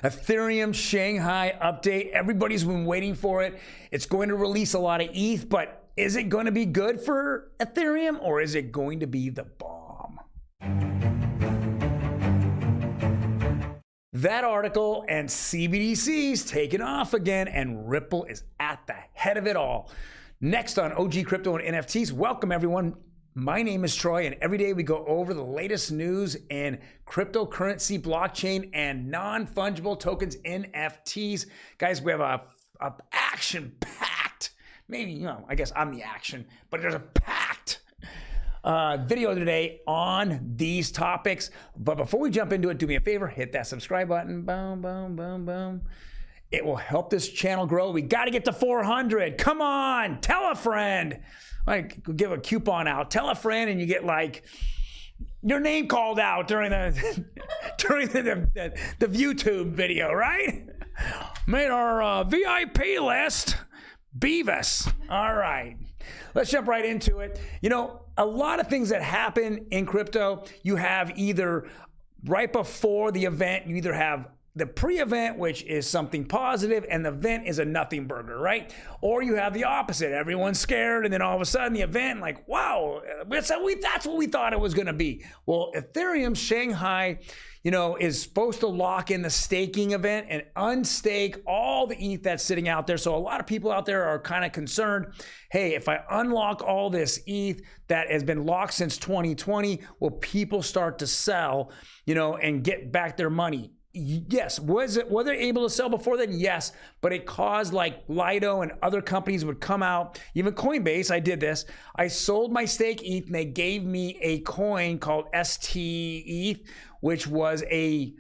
Ethereum Shanghai update. Everybody's been waiting for it. It's going to release a lot of ETH, but is it going to be good for Ethereum or is it going to be the bomb? That article and CBDC's taking off again, and Ripple is at the head of it all. Next on OG Crypto and NFTs, welcome everyone. My name is Troy, and every day we go over the latest news in cryptocurrency, blockchain, and non-fungible tokens, NFTs. Guys, we have a action-packed, maybe, I guess I'm the action, but there's a packed video today on these topics. But before we jump into it, do me a favor, hit that subscribe button. Boom, boom, boom, boom. It will help this channel grow. We got to get to 400. Come on, tell a friend. Like, give a coupon out. Tell a friend, and you get like your name called out during the the YouTube video, right? Made our VIP list. Beavis. All right. Let's jump right into it. A lot of things that happen in crypto, you have either right before the event, you either have the pre-event, which is something positive, and the event is a nothing burger, right? Or you have the opposite. Everyone's scared, and then all of a sudden the event, like, wow, that's what we thought it was going to be. Well, Ethereum Shanghai, is supposed to lock in the staking event and unstake all the ETH that's sitting out there. So a lot of people out there are kind of concerned, hey, if I unlock all this ETH that has been locked since 2020, will people start to sell, and get back their money? Yes. Were they able to sell before then? Yes. But it caused like Lido and other companies would come out. Even Coinbase, I did this. I sold my stake ETH and they gave me a coin called ST ETH, which was a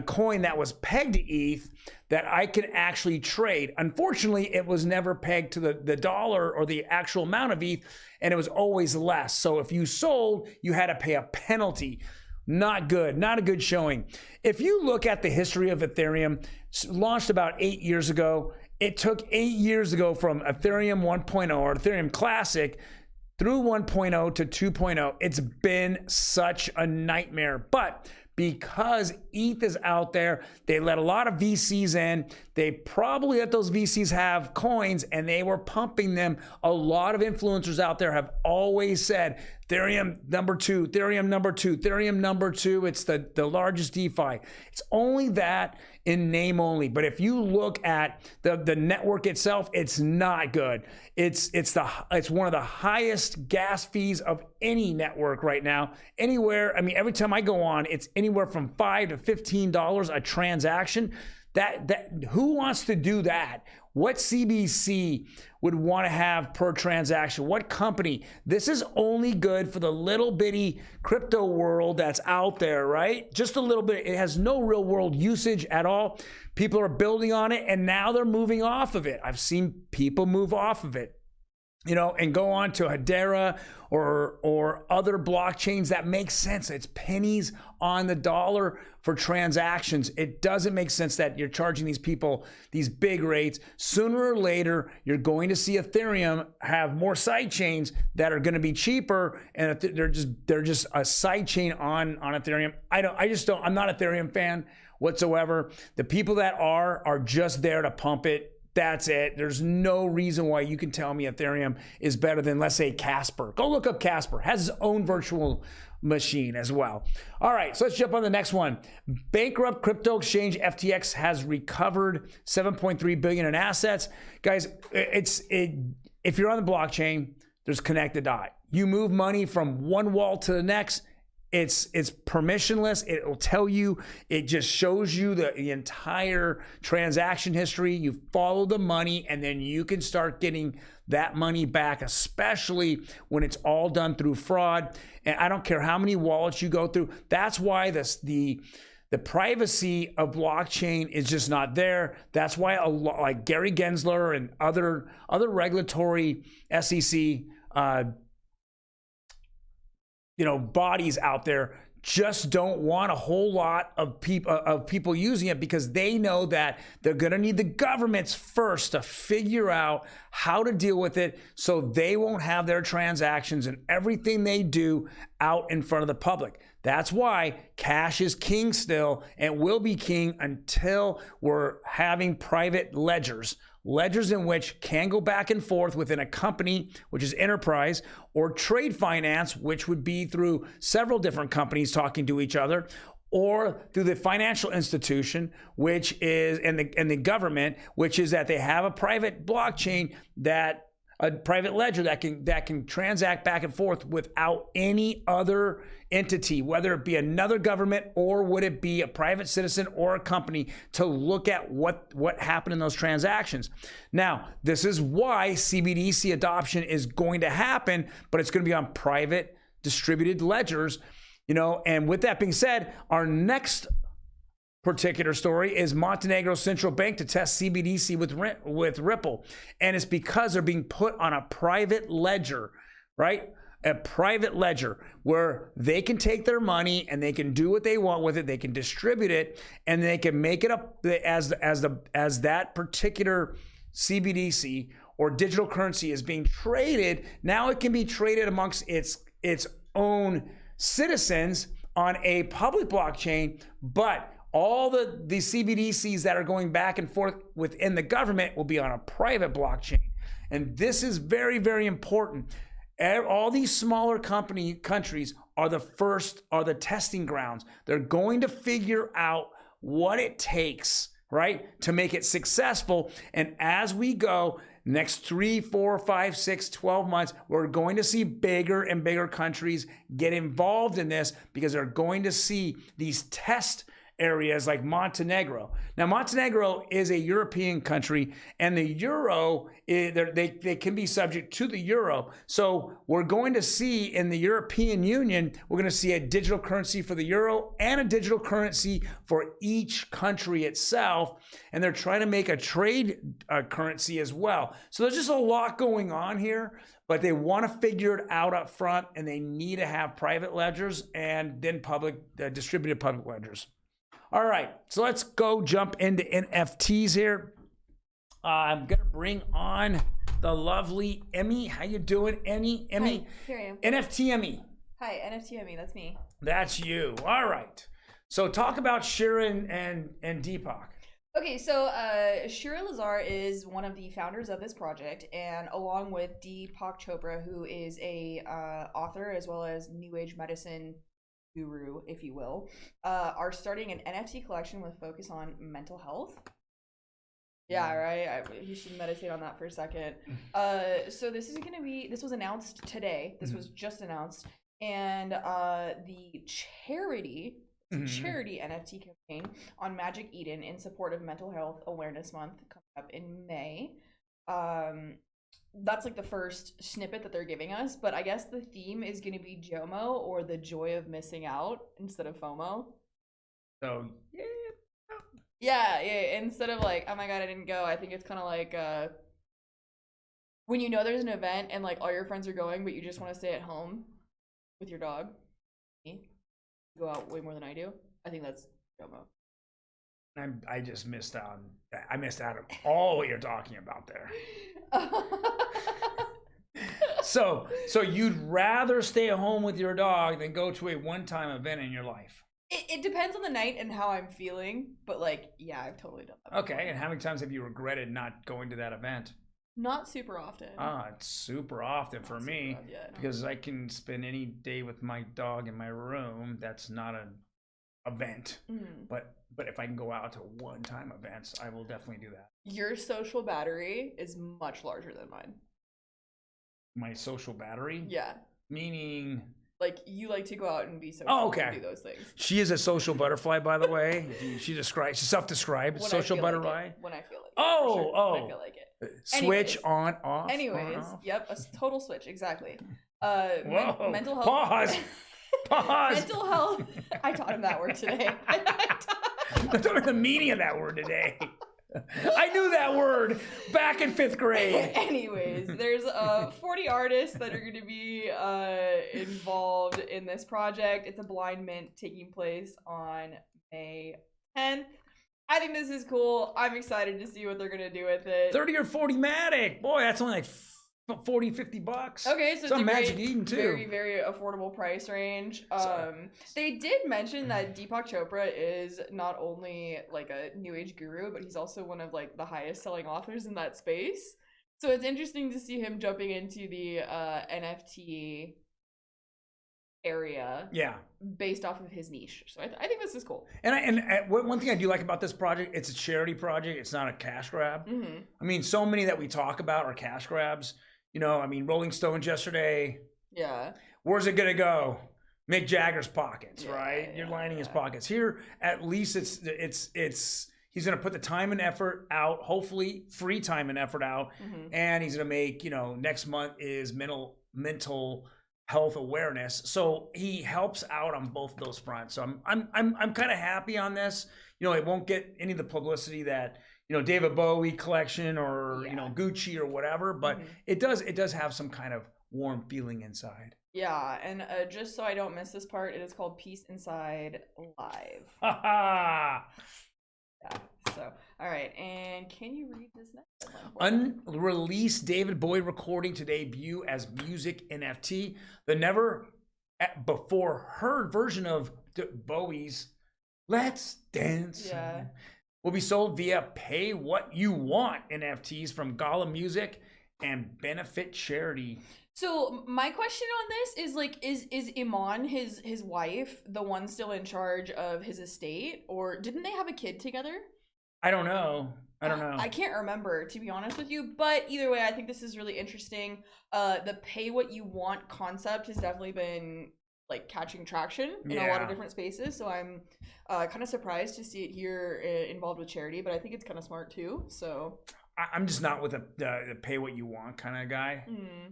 coin that was pegged to ETH that I could actually trade. Unfortunately, it was never pegged to the dollar or the actual amount of ETH, and it was always less. So if you sold, you had to pay a penalty. Not good, not a good showing. If you look at the history of Ethereum, launched about 8 years ago, it took 8 years to go from Ethereum 1.0 or Ethereum Classic through 1.0 to 2.0. It's been such a nightmare, but because ETH is out there, they let a lot of VCs in. They probably let those VCs have coins and they were pumping them. A lot of influencers out there have always said, Ethereum number two, Ethereum number two, Ethereum number two. It's the largest DeFi. It's only that in name only. But if you look at the network itself, it's not good. It's one of the highest gas fees of any network right now. Anywhere, every time I go on, it's anywhere from $5 to $15 a transaction. That who wants to do that? What CBC would want to have per transaction? What company? This is only good for the little bitty crypto world that's out there, right? Just a little bit. It has no real world usage at all. People are building on it and now they're moving off of it. I've seen people move off of it, and go on to Hedera or other blockchains that make sense. It's pennies on the dollar for transactions. It doesn't make sense that you're charging these people these big rates. Sooner or later, you're going to see Ethereum have more side chains that are going to be cheaper, and they're just a side chain on Ethereum. I'm not an Ethereum fan whatsoever. The people that are just there to pump it. That's it. There's no reason why you can tell me Ethereum is better than, let's say, Casper. Go look up Casper. Has his own virtual machine as well. All right, so let's jump on the next one. Bankrupt crypto exchange FTX has recovered $7.3 billion in assets. Guys, if you're on the blockchain, there's connect the dot. You move money from one wall to the next. It's permissionless. It will tell you, it just shows you the entire transaction history. You follow the money and then you can start getting that money back, especially when it's all done through fraud. And I don't care how many wallets you go through. That's why the privacy of blockchain is just not there. That's why a lot like Gary Gensler and other regulatory SEC bodies out there just don't want a whole lot of people using it, because they know that they're going to need the governments first to figure out how to deal with it, so they won't have their transactions and everything they do out in front of the public. That's why cash is king still and will be king until we're having private ledgers in which can go back and forth within a company, which is enterprise, or trade finance, which would be through several different companies talking to each other, or through the financial institution, which is, and the government, which is that they have a private blockchain, that a private ledger that can transact back and forth without any other entity, whether it be another government or would it be a private citizen or a company, to look at what happened in those transactions. Now, this is why CBDC adoption is going to happen, but it's going to be on private distributed ledgers, and with that being said, our next particular story is Montenegro Central Bank to test CBDC with Ripple. And it's because they're being put on a private ledger, right? A private ledger where they can take their money and they can do what they want with it. They can distribute it and they can make it up as that particular CBDC or digital currency is being traded. Now it can be traded amongst its own citizens on a public blockchain, but all the CBDCs that are going back and forth within the government will be on a private blockchain. And this is very, very important. All these smaller countries are the testing grounds. They're going to figure out what it takes, right, to make it successful. And as we go, next 3, 4, 5, 6, 12 months, we're going to see bigger and bigger countries get involved in this because they're going to see these test areas like Montenegro. Now, Montenegro is a European country, and the euro, they can be subject to the euro. So we're going to see in the European Union, we're going to see a digital currency for the euro and a digital currency for each country itself. And they're trying to make a trade currency as well. So there's just a lot going on here, but they want to figure it out up front, and they need to have private ledgers and then distributed public ledgers. All right, so let's go jump into NFTs here. I'm gonna bring on the lovely Emi. How you doing, Emi? Hi, here I am. NFT Emi. Hi, NFT Emi, that's me. That's you. All right. So talk about Shirin and Deepak. Okay, so Shira Lazar is one of the founders of this project, and along with Deepak Chopra, who is a author as well as New Age medicine guru, if you will, are starting an NFT collection with focus on mental health. Yeah, right. You should meditate on that for a second. So this was announced today. This was just announced, and the charity NFT campaign on Magic Eden in support of Mental Health Awareness Month coming up in May. That's like the first snippet that they're giving us, but I guess the theme is going to be JOMO, or the joy of missing out, instead of FOMO. So yeah, instead of like, oh my god, I didn't go, I think it's kind of like when you know there's an event and like all your friends are going, but you just want to stay at home with your dog. Me, go out way more than I do. I think that's JOMO. I just missed out. I missed out on all what you're talking about there. So you'd rather stay at home with your dog than go to a one-time event in your life? It depends on the night and how I'm feeling, but like, yeah, I've totally done that before. Okay, and how many times have you regretted not going to that event? Not super often. It's super often for me, because I can spend any day with my dog in my room. That's not an event, but if I can go out to one-time events, I will definitely do that. Your social battery is much larger than mine. My social battery? Yeah. Meaning? Like, you like to go out and be social. Oh, okay. And do those things. She is a social butterfly, by the way. She's self-described social butterfly. When I feel like it. Oh, sure. When I feel like it. Switch on, off. Anyways, off. Yep, a total switch, exactly. Whoa. Mental health. Pause. Pause. Mental health. I taught him that word today. I taught him the meaning of that word today. I knew that word back in 5th grade. Anyways, there's 40 artists that are going to be involved in this project. It's a blind mint taking place on May 10th. I think this is cool. I'm excited to see what they're going to do with it. 30 or 40 Matic. Boy, that's only like about 40, 50 bucks. Okay, so it's some a Magic great, Eden too. very, very affordable price range. They did mention that Deepak Chopra is not only like a new age guru, but he's also one of like the highest selling authors in that space. So it's interesting to see him jumping into the NFT area, based off of his niche. So I think this is cool. And one thing I do like about this project, it's a charity project. It's not a cash grab. I mean, so many that we talk about are cash grabs. You know, I mean, Rolling Stones yesterday. Yeah. Where's it gonna go? Mick Jagger's pockets, right? You're lining his pockets. Here, at least it's he's gonna put the time and effort out, hopefully free time and effort out, and he's gonna make, you know, next month is mental health awareness. So he helps out on both of those fronts. So I'm kind of happy on this. You know, it won't get any of the publicity that, you know, David Bowie collection or you know, Gucci or whatever, but it does have some kind of warm feeling inside. Yeah, and just so I don't miss this part, it is called Peace Inside Live. Ha Yeah. So, all right, and can you read this next one? Unreleased David Bowie recording to debut as music NFT. The never before heard version of Bowie's "Let's Dance" will be sold via pay what you want NFTs from Gala Music and benefit charity. So my question on this is like, is Iman, his wife, the one still in charge of his estate, or didn't they have a kid together? I don't know. I can't remember, to be honest with you, but either way, I think this is really interesting. The pay what you want concept has definitely been like catching traction in a lot of different spaces. So I'm kind of surprised to see it here involved with charity, but I think it's kind of smart too. So I'm just not with the pay what you want kind of guy.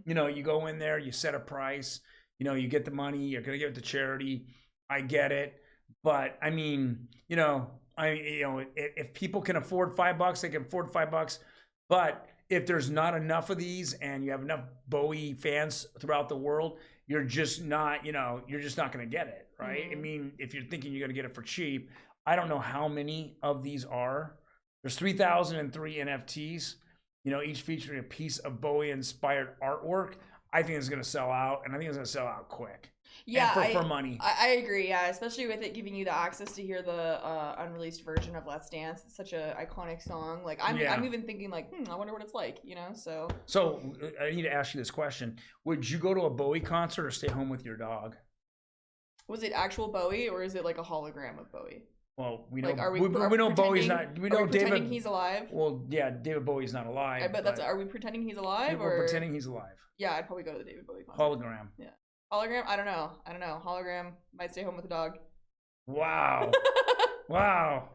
You know, you go in there, you set a price, you know, you get the money, you're gonna give it to charity. I get it, but I mean, you know, if people can afford $5, they can afford $5. But if there's not enough of these and you have enough Bowie fans throughout the world, you're just not, you know, you're just not going to get it, right? I mean, if you're thinking you're going to get it for cheap, I don't know how many of these are. There's 3,003 NFTs, you know, each featuring a piece of Bowie-inspired artwork. I think it's going to sell out, and I think it's going to sell out quick. Yeah, for money. I agree. Yeah, especially with it giving you the access to hear the unreleased version of "Let's Dance." It's such a iconic song. Like I'm even thinking like, I wonder what it's like. You know, so. So I need to ask you this question: would you go to a Bowie concert or stay home with your dog? Was it actual Bowie or is it like a hologram of Bowie? Well, we know. Like, we know Bowie's not. We know pretending he's alive. Well, yeah, David Bowie's not alive. But that's. Are we pretending he's alive? We're pretending he's alive. Yeah, I'd probably go to the David Bowie concert. Hologram. Yeah. Hologram? I don't know. Hologram might stay home with the dog. Wow. Wow.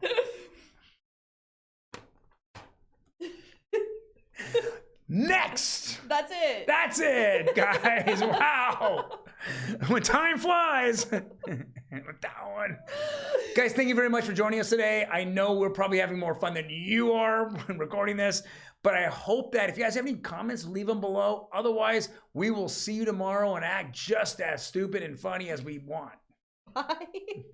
Next. That's it. That's it, guys. Wow. When time flies. With that one. Guys, thank you very much for joining us today. I know we're probably having more fun than you are when recording this, but I hope that if you guys have any comments, leave them below. Otherwise, we will see you tomorrow and act just as stupid and funny as we want. Bye.